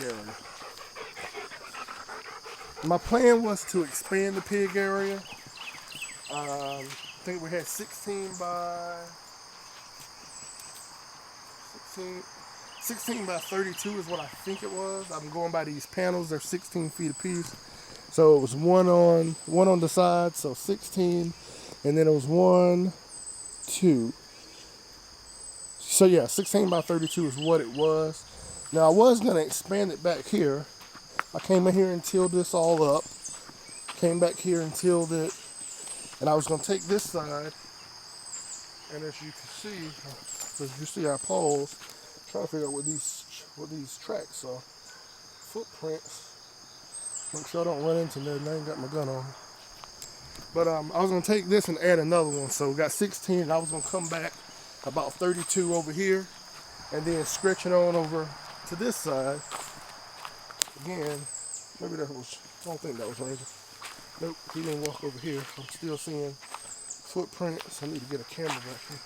area. My plan was to expand the pig area. I think we had 16 by 32 is what I think it was. I'm going by these panels. They're 16 feet apiece. So it was one on the side, so 16, and then it was 1, 2. So yeah, 16 by 32 is what it was. Now I was gonna expand it back here. I came in here and tilled this all up. Came back here and tilled it, and I was gonna take this side, and as you see our poles. Trying to figure out what these tracks are. Footprints. Make sure I don't run into nothing. I ain't got my gun on. But I was gonna take this and add another one. So we got 16, and I was gonna come back about 32 over here, and then stretch it on over to this side. Again, maybe that was. I don't think that was Ranger. Nope, he didn't walk over here. I'm still seeing footprints. I need to get a camera back here.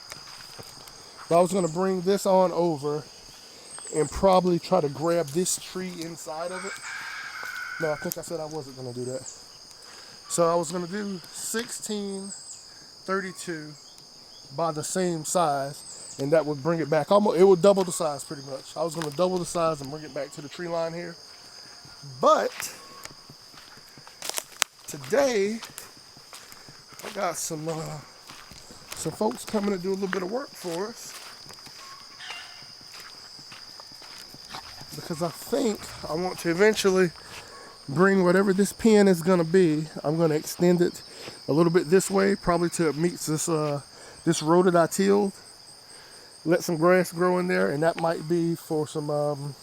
But I was gonna bring this on over and probably try to grab this tree inside of it. No, I think I said I wasn't gonna do that. So I was gonna do 16, 32 by the same size, and that would bring it back. Almost, it would double the size pretty much. I was gonna double the size and bring it back to the tree line here. But today I got some folks coming to do a little bit of work for us. Because I think I want to eventually bring whatever this pen is going to be. I'm going to extend it a little bit this way, probably till it meets this row that I tilled. Let some grass grow in there, and that might be for some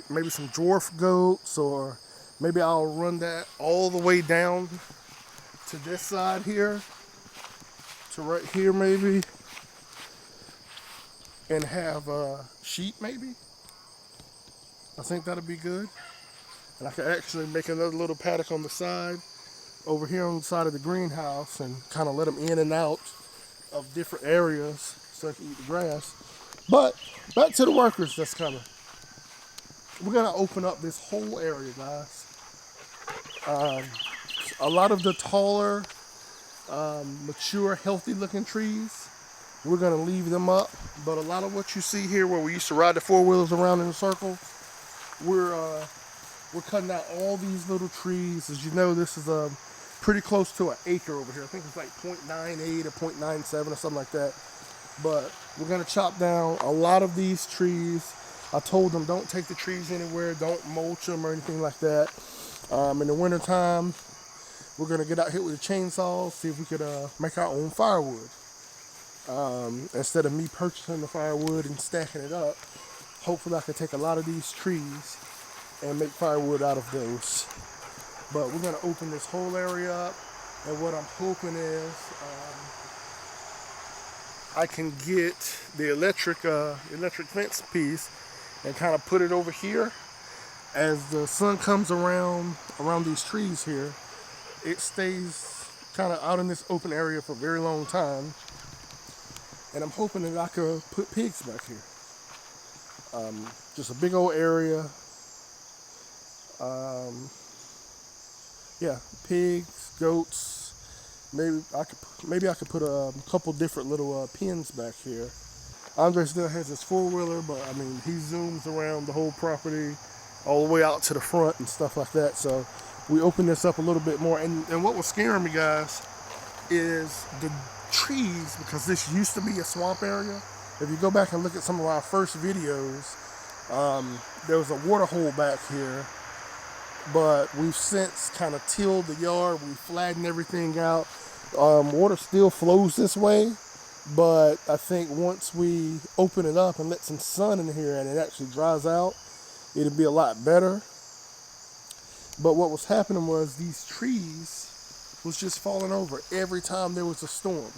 maybe some dwarf goats, or maybe I'll run that all the way down to this side here, to right here maybe, and have sheep maybe. I think that'll be good. And I could actually make another little paddock on the side, over here on the side of the greenhouse, and kind of let them in and out of different areas so they can eat the grass. But back to the workers that's coming. We're gonna open up this whole area, guys. A lot of the taller, mature, healthy looking trees, we're gonna leave them up. But a lot of what you see here, where we used to ride the four-wheelers around in a circle, we're cutting out all these little trees. As you know, this is pretty close to an acre over here. I think it's like 0.98 or 0.97 or something like that. But we're gonna chop down a lot of these trees. I told them don't take the trees anywhere, don't mulch them or anything like that. In the wintertime, we're gonna get out here with a chainsaw, see if we could make our own firewood. Instead of me purchasing the firewood and stacking it up, hopefully I can take a lot of these trees and make firewood out of those. But we're gonna open this whole area up, and what I'm hoping is I can get the electric fence piece and kind of put it over here. As the sun comes around these trees here, it stays kind of out in this open area for a very long time. And I'm hoping that I could put pigs back here. Just a big old area. Yeah, pigs, goats. Maybe I could put a couple different little pens back here. Andre still has his four-wheeler, but I mean, he zooms around the whole property all the way out to the front and stuff like that. So we open this up a little bit more. And what was scaring me, guys, is the trees, because this used to be a swamp area. If you go back and look at some of our first videos, there was a water hole back here, but we've since kind of tilled the yard. We flattened everything out. Water still flows this way, but I think once we open it up and let some sun in here and it actually dries out, it'll be a lot better. But what was happening was these trees was just falling over every time there was a storm.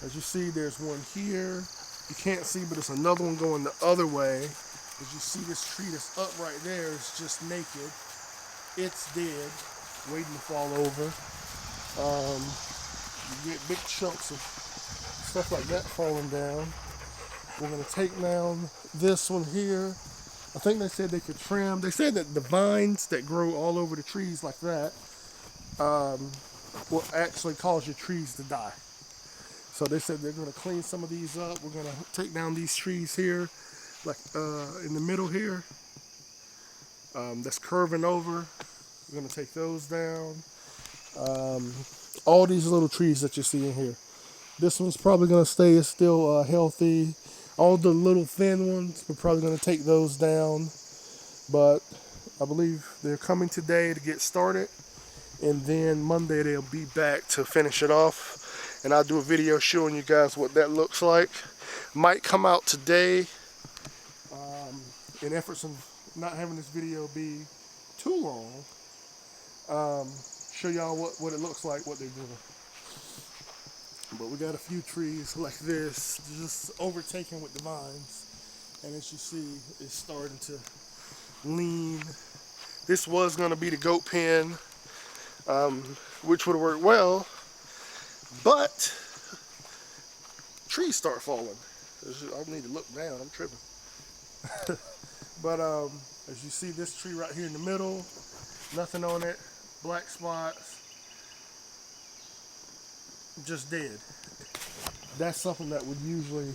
As you see, there's one here. You can't see, but it's another one going the other way. As you see, this tree that's up right there is just naked. It's dead, waiting to fall over. You get big chunks of stuff like that falling down. We're gonna take down this one here, I think they said they could trim. They said that the vines that grow all over the trees like that will actually cause your trees to die. So they said they're going to clean some of these up. We're going to take down these trees here, like in the middle here, that's curving over. We're going to take those down. All these little trees that you see in here. This one's probably going to stay, it's still healthy. All the little thin ones, we're probably going to take those down. But I believe they're coming today to get started. And then Monday they'll be back to finish it off. And I'll do a video showing you guys what that looks like. Might come out today. In efforts of not having this video be too long. Show y'all what it looks like, what they're doing. But we got a few trees like this, just overtaken with the vines. And as you see, it's starting to lean. This was going to be the goat pen, which would have worked well, but trees start falling. I need to look down, I'm tripping. But as you see, this tree right here in the middle, nothing on it, black spots, just dead. That's something that would usually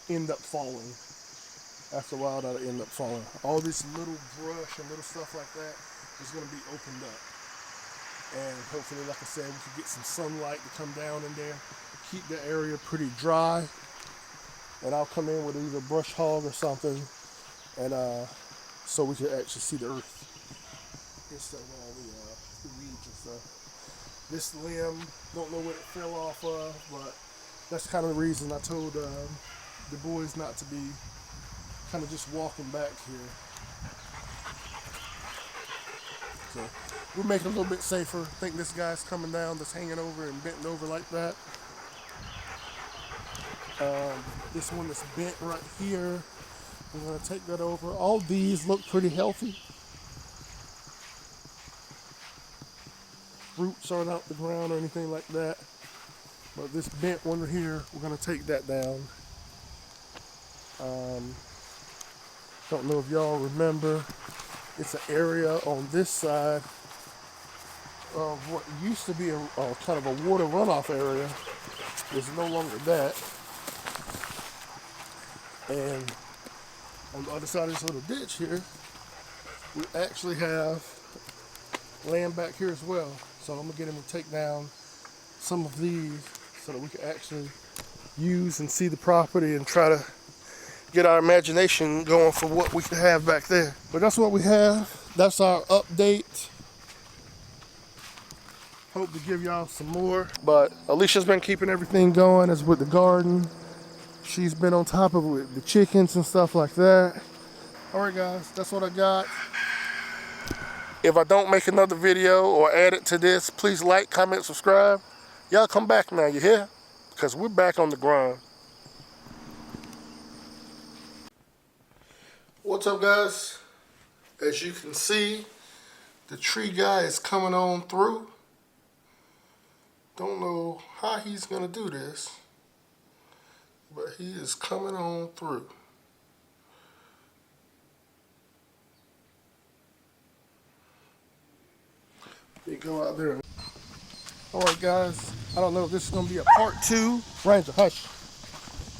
end up falling. After a while, that'll end up falling. All this little brush and little stuff like that is going to be opened up. And hopefully, like I said, we can get some sunlight to come down in there, keep the area pretty dry. And I'll come in with either brush hog or something, and so we can actually see the earth instead of all the weeds and stuff. This limb, don't know what it fell off of, but that's kind of the reason I told the boys not to be kind of just walking back here. So we'll make it a little bit safer. I think this guy's coming down, that's hanging over and bent over like that. This one that's bent right here, I'm going to take that over. All these look pretty healthy. Roots aren't out the ground or anything like that. But this bent one right here, we're going to take that down. Don't know if y'all remember, it's an area on this side of what used to be a kind of a water runoff area. It's no longer that. And on the other side of this little ditch here, we actually have land back here as well. So I'm gonna get him to take down some of these so that we can actually use and see the property and try to get our imagination going for what we can have back there. But that's what we have. That's our update. Hope to give y'all some more. But Alicia's been keeping everything going as with the garden. She's been on top of it with the chickens and stuff like that. All right, guys, that's what I got. If I don't make another video or add it to this, please like, comment, subscribe. Y'all come back now, you hear? Because we're back on the grind. What's up, guys? As you can see, the tree guy is coming on through. Don't know how he's gonna do this, but he is coming on through. You go out there. Alright, guys, I don't know if this is going to be a part 2. Ranger, hush.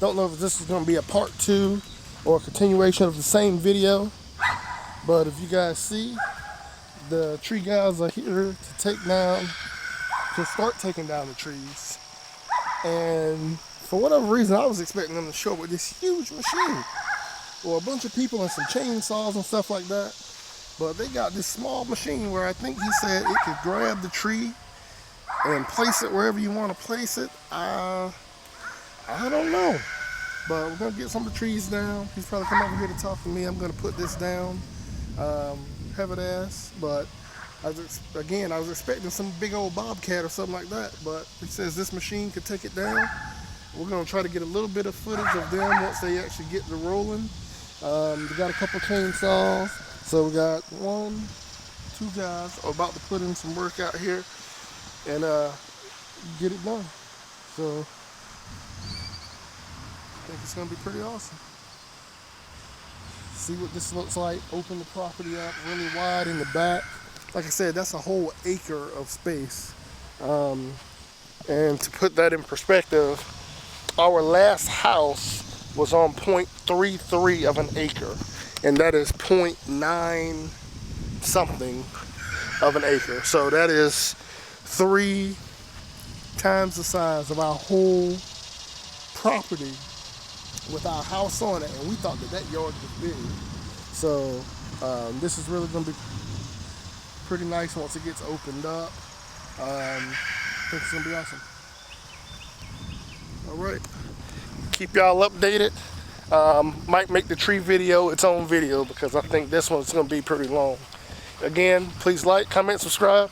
Don't know if this is going to be a part 2 or a continuation of the same video. But if you guys see, the tree guys are here to start taking down the trees. And for whatever reason, I was expecting them to show up with this huge machine or a bunch of people and some chainsaws and stuff like that. But they got this small machine where I think he said it could grab the tree and place it wherever you want to place it. I don't know. But we're going to get some of the trees down. He's probably come over here to talk to me. I'm going to put this down. Have it ass. But I was expecting some big old bobcat or something like that. But he says this machine could take it down. We're going to try to get a little bit of footage of them once they actually get to rolling. They got a couple chainsaws. So we got 2 guys are about to put in some work out here and get it done. So I think it's gonna be pretty awesome. see what this looks like. Open the property up really wide in the back. Like I said, that's a whole acre of space. And to put that in perspective, our last house was on 0.33 of an acre, and that is 0.9 something of an acre. So that is 3 times the size of our whole property with our house on it, and we thought that that yard was big. So this is really going to be pretty nice once it gets opened up. I think it's going to be awesome. All right, keep y'all updated. Might make the tree video its own video because I think this one's going to be pretty long. Again, please like, comment, subscribe.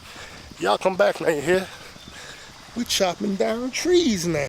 Y'all come back now, you hear? We chopping down trees now.